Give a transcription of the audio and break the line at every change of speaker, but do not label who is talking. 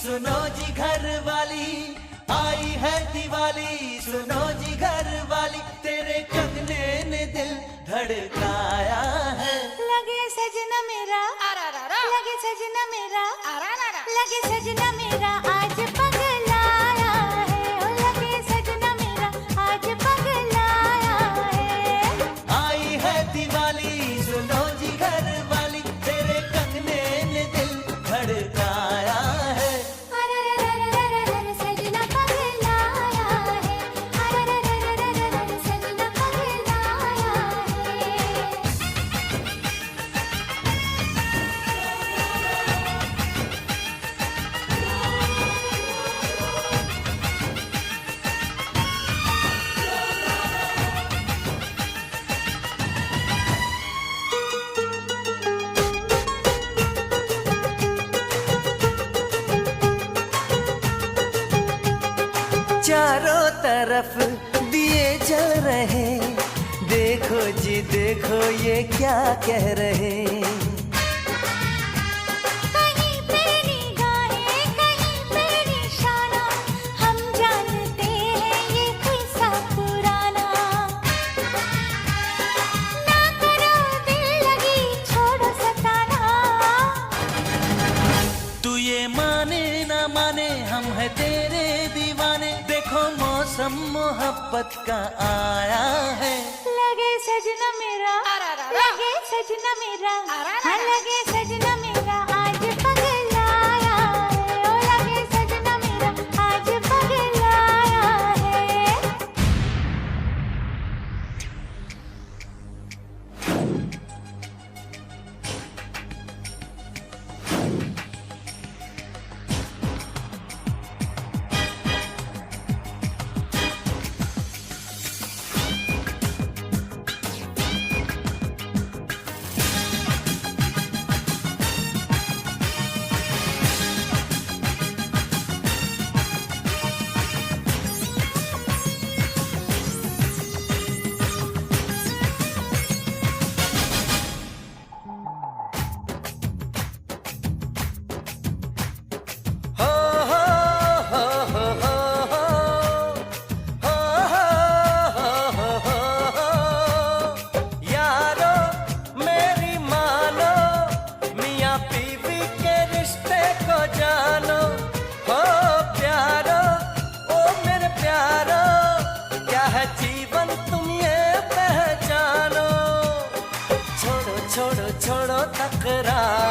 सुनो जी घर वाली, आई है दिवाली। सुनो जी घर वाली, तेरे कंगने ने दिल धड़काया है।
लगे सजना मेरा, लगे सजना मेरा, लगे सजना मेरा आज पगलाया है। ओ लगे सजना मेरा आज पगलाया है।
आई है दिवाली, सुनो जी घर वाली, तेरे कंगने ने दिल धड़काया है।
सजना पगलाया है, सजना पगलाया है।
चारों तरफ दिए जल रहे, देखो जी देखो ये क्या कह रहे।
कहीं पे निगाहें, कहीं पे निशाना, हम जानते हैं ये किस्सा पुराना। ना करो दिल लगी, छोड़ो सताना।
तू ये माने ना माने, हम है तेरे दीवाने। देखो मौसम मोहब्बत का आया है।
लगे सजना मेरा, लगे सजना मेरा, हाँ लगे सजना मेरा आज पगलाया है। ओ लगे सजना मेरा आज पगलाया है।
जीवन तुम ये पहचानो, छोड़ो छोड़ो छोड़ो तकरार।